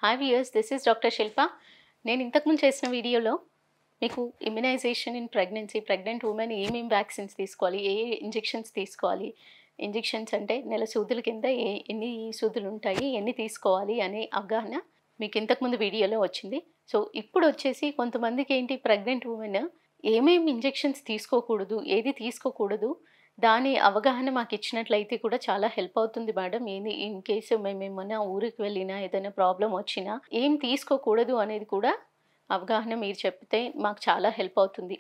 Hi viewers, this is doctor Shilpa. నేను ఇంతకుముందు చేసిన వీడియోలో మీకు ఇమ్యునైజేషన్ ఇన్ ప్రెగ్నెంట్ ఉమెన్ ఏమేమి వ్యాక్సిన్స్ తీసుకోవాలి, ఏ ఇంజెక్షన్స్ తీసుకోవాలి, ఇంజెక్షన్స్ అంటే నెల సూదుల కింద ఎన్ని సూదులు ఉంటాయి, ఎన్ని తీసుకోవాలి అనే అవగాహన మీకు ఇంతకుముందు వీడియోలో వచ్చింది. సో ఇప్పుడు వచ్చేసి కొంతమందికి ఏంటి, ప్రెగ్నెంట్ ఉమెన్ ఏమేమి ఇంజెక్షన్స్ తీసుకోకూడదు, ఏది తీసుకోకూడదు, దాని అవగాహన మాకు ఇచ్చినట్లయితే కూడా చాలా హెల్ప్ అవుతుంది మేడం. ఏది ఇన్ కేసు మేము ఏమన్నా ఊరికి వెళ్ళినా ఏదైనా ప్రాబ్లం వచ్చినా ఏం తీసుకోకూడదు అనేది కూడా అవగాహన మీరు చెప్తే మాకు చాలా హెల్ప్ అవుతుంది.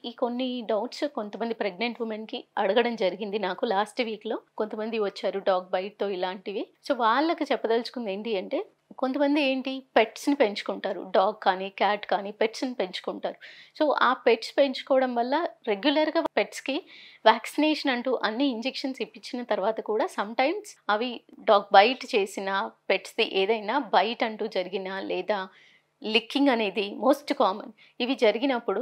ఈ కొన్ని డౌట్స్ కొంతమంది ప్రెగ్నెంట్ ఉమెన్కి అడగడం జరిగింది. నాకు లాస్ట్ వీక్లో కొంతమంది వచ్చారు డాగ్ బైట్తో ఇలాంటివి. సో వాళ్ళకి చెప్పదలుచుకుంది ఏంటి అంటే, కొంతమంది ఏంటి పెట్స్ని పెంచుకుంటారు, డాగ్ కానీ క్యాట్ కానీ పెట్స్ని పెంచుకుంటారు. సో ఆ పెట్స్ పెంచుకోవడం వల్ల రెగ్యులర్గా పెట్స్కి వ్యాక్సినేషన్ అంటూ అన్ని ఇంజెక్షన్స్ ఇప్పించిన తర్వాత కూడా సమ్టైమ్స్ అవి డాగ్ బైట్ చేసిన, పెట్స్ది ఏదైనా బైట్ అంటూ జరిగినా లేదా లిక్కింగ్ అనేది మోస్ట్ కామన్, ఇవి జరిగినప్పుడు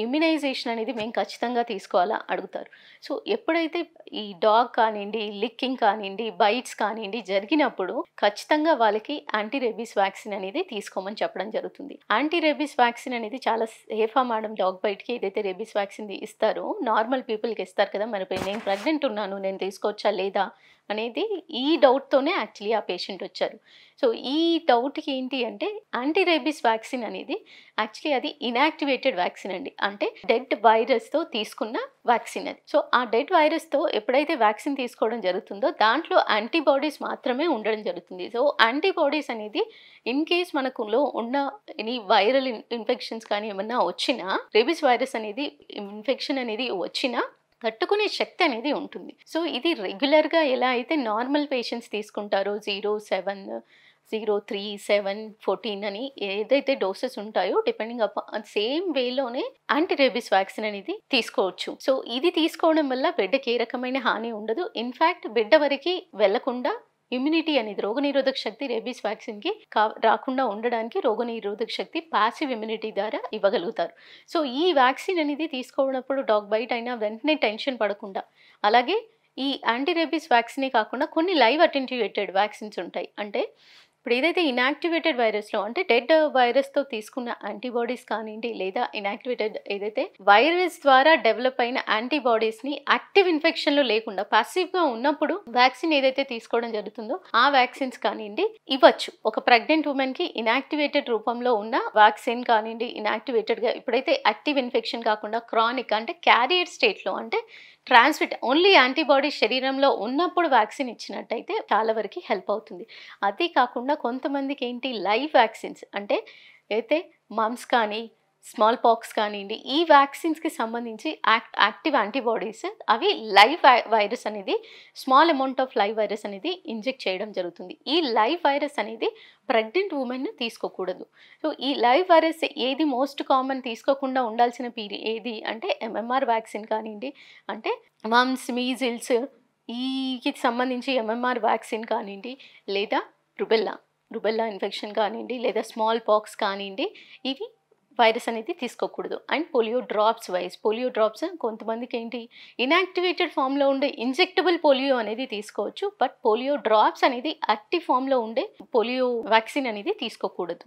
ఇమ్యునైజేషన్ అనేది మేము ఖచ్చితంగా తీసుకోవాలా అడుగుతారు. సో ఎప్పుడైతే ఈ డాగ్ కానివ్వండి, లిక్కింగ్ కానివ్వండి, బైట్స్ కానివ్వండి జరిగినప్పుడు ఖచ్చితంగా వాళ్ళకి యాంటీ రేబీస్ వ్యాక్సిన్ అనేది తీసుకోమని చెప్పడం జరుగుతుంది. యాంటీ రేబీస్ వ్యాక్సిన్ అనేది చాలా సేఫా మేడం. డాగ్ బైట్కి ఏదైతే రేబీస్ వ్యాక్సిన్ ఇస్తారో నార్మల్ పీపుల్కి ఇస్తారు కదా, మరి నేను ప్రెగ్నెంట్ ఉన్నాను, నేను తీసుకోవచ్చా లేదా అనేది ఈ డౌట్తోనే యాక్చువల్లీ ఆ పేషెంట్ వచ్చారు. సో ఈ డౌట్కి ఏంటి అంటే, యాంటీ రేబీస్ వ్యాక్సిన్ అనేది యాక్చువల్లీ అది ఇన్యాక్టివేటెడ్ వ్యాక్సిన్ అండి. అంటే డెడ్ వైరస్తో తీసుకున్న వ్యాక్సిన్ అది. సో ఆ డెడ్ వైరస్తో ఎప్పుడైతే వ్యాక్సిన్ తీసుకోవడం జరుగుతుందో దాంట్లో యాంటీబాడీస్ మాత్రమే ఉండడం జరుగుతుంది. సో యాంటీబాడీస్ అనేది ఇన్ కేస్ మనకులో ఉన్న ఎనీ వైరల్ ఇన్ఫెక్షన్స్ కానీ ఏమన్నా వచ్చినా, రేబీస్ వైరస్ అనేది ఇన్ఫెక్షన్ అనేది వచ్చినా తట్టుకునే శక్తి అనేది ఉంటుంది. సో ఇది రెగ్యులర్గా ఎలా అయితే నార్మల్ పేషెంట్స్ తీసుకుంటారో 0, 7, 0, 3, 7, 14 అని ఏదైతే డోసెస్ ఉంటాయో డిపెండింగ్ అపాన్ సేమ్ వేలోనే యాంటీ రేబీస్ వ్యాక్సిన్ అనేది తీసుకోవచ్చు. సో ఇది తీసుకోవడం వల్ల బిడ్డకి ఏ రకమైన హాని ఉండదు. ఇన్ఫ్యాక్ట్ బిడ్డ వరకు వెళ్లకుండా ఇమ్యూనిటీ అనేది, రోగనిరోధక శక్తి రేబీస్ వ్యాక్సిన్కి రాకుండా ఉండడానికి రోగనిరోధక శక్తి పాసివ్ ఇమ్యూనిటీ ద్వారా ఇవ్వగలుగుతారు. సో ఈ వ్యాక్సిన్ అనేది తీసుకోవడప్పుడు డాగ్ బైట్ అయినా వెంటనే టెన్షన్ పడకుండా, అలాగే ఈ యాంటీ రేబీస్ వ్యాక్సినే కాకుండా కొన్ని లైవ్ అటెన్టివేటెడ్ వ్యాక్సిన్స్ ఉంటాయి. అంటే ఇప్పుడు ఏదైతే ఇన్యాక్టివేటెడ్ వైరస్లో అంటే డెడ్ వైరస్తో తీసుకున్న యాంటీబాడీస్ కానివ్వండి, లేదా ఇన్యాక్టివేటెడ్ ఏదైతే వైరస్ ద్వారా డెవలప్ అయిన యాంటీబాడీస్ని యాక్టివ్ ఇన్ఫెక్షన్లో లేకుండా పాసివ్గా ఉన్నప్పుడు వ్యాక్సిన్ ఏదైతే తీసుకోవడం జరుగుతుందో ఆ వ్యాక్సిన్స్ కానివ్వండి ఇవ్వచ్చు. ఒక ప్రెగ్నెంట్ ఉమెన్కి ఇన్యాక్టివేటెడ్ రూపంలో ఉన్న వ్యాక్సిన్ కానివ్వండి, ఇన్యాక్టివేటెడ్గా ఇప్పుడైతే యాక్టివ్ ఇన్ఫెక్షన్ కాకుండా క్రానిక్ అంటే క్యారియర్ స్టేట్లో అంటే ట్రాన్స్మిట్ ఓన్లీ యాంటీబాడీ శరీరంలో ఉన్నప్పుడు వ్యాక్సిన్ ఇచ్చినట్టయితే చాలా వరకు హెల్ప్ అవుతుంది. అది కాకుండా కొంతమందికి ఏంటి లైవ్ వ్యాక్సిన్స్ అంటే అయితే మమ్స్ కానీ స్మాల్ పాక్స్ కానివ్వండి, ఈ వ్యాక్సిన్స్కి సంబంధించి యాక్టివ్ యాంటీబాడీస్ అవి లైవ్ వైరస్ అనేది small amount of live virus అనేది ఇంజెక్ట్ చేయడం జరుగుతుంది. ఈ లైవ్ వైరస్ అనేది ప్రెగ్నెంట్ ఉమెన్ తీసుకోకూడదు. సో ఈ లైవ్ వైరస్ ఏది మోస్ట్ కామన్ తీసుకోకుండా ఉండాల్సిన ఏది అంటే ఎంఎంఆర్ వ్యాక్సిన్ కానివ్వండి, అంటే మమ్స్, మీజిల్స్ ఈకి సంబంధించి ఎంఎంఆర్ వ్యాక్సిన్ కానివ్వండి, లేదా రుబెల్లా ఇన్ఫెక్షన్ కానివ్వండి, లేదా స్మాల్ పాక్స్ కానివ్వండి, ఇవి వైరస్ అనేది తీసుకోకూడదు. అండ్ పోలియో డ్రాప్స్ కొంతమందికి ఏంటి ఇన్యాక్టివేటెడ్ ఫామ్లో ఉండే ఇంజెక్టబుల్ పోలియో అనేది తీసుకోవచ్చు. బట్ పోలియో డ్రాప్స్ అనేది యాక్టివ్ ఫామ్లో ఉండే పోలియో వ్యాక్సిన్ అనేది తీసుకోకూడదు.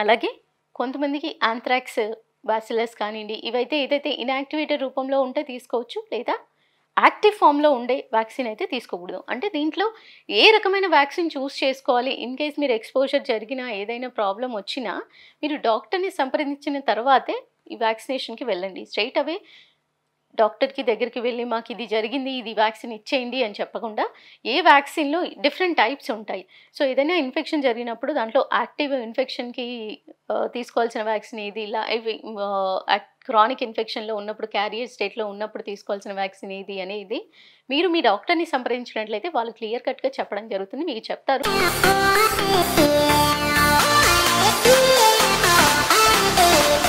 అలాగే కొంతమందికి యాంథ్రాక్స్, బ్యాసిలస్ కానివ్వండి, ఇవైతే ఏదైతే ఇన్యాక్టివేటెడ్ రూపంలో ఉంటే తీసుకోవచ్చు, లేదా యాక్టివ్ ఫామ్లో ఉండే వ్యాక్సిన్ అయితే తీసుకోకూడదు. అంటే దీంట్లో ఏ రకమైన వ్యాక్సిన్ చూస్ చేసుకోవాలి, ఇన్ కేస్ మీరు ఎక్స్పోజర్ జరిగినా ఏదైనా ప్రాబ్లం వచ్చినా మీరు డాక్టర్ని సంప్రదించిన తర్వాతే ఈ వ్యాక్సినేషన్కి వెళ్ళండి. స్ట్రైట్ అవే డాక్టర్కి దగ్గరికి వెళ్ళి మాకు ఇది జరిగింది, ఇది వ్యాక్సిన్ ఇచ్చేయండి అని చెప్పకుండా, ఏ వ్యాక్సిన్లో డిఫరెంట్ టైప్స్ ఉంటాయి. సో ఏదైనా ఇన్ఫెక్షన్ జరిగినప్పుడు దాంట్లో యాక్టివ్ ఇన్ఫెక్షన్కి తీసుకోవాల్సిన వ్యాక్సిన్ ఏది, ఇలా క్రానిక్ ఇన్ఫెక్షన్లో ఉన్నప్పుడు క్యారియర్ స్టేట్లో ఉన్నప్పుడు తీసుకోవాల్సిన వ్యాక్సిన్ ఏది అనేది మీరు మీ డాక్టర్ని సంప్రదించినట్లయితే వాళ్ళు క్లియర్ కట్గా చెప్పడం జరుగుతుంది, మీకు చెప్తారు.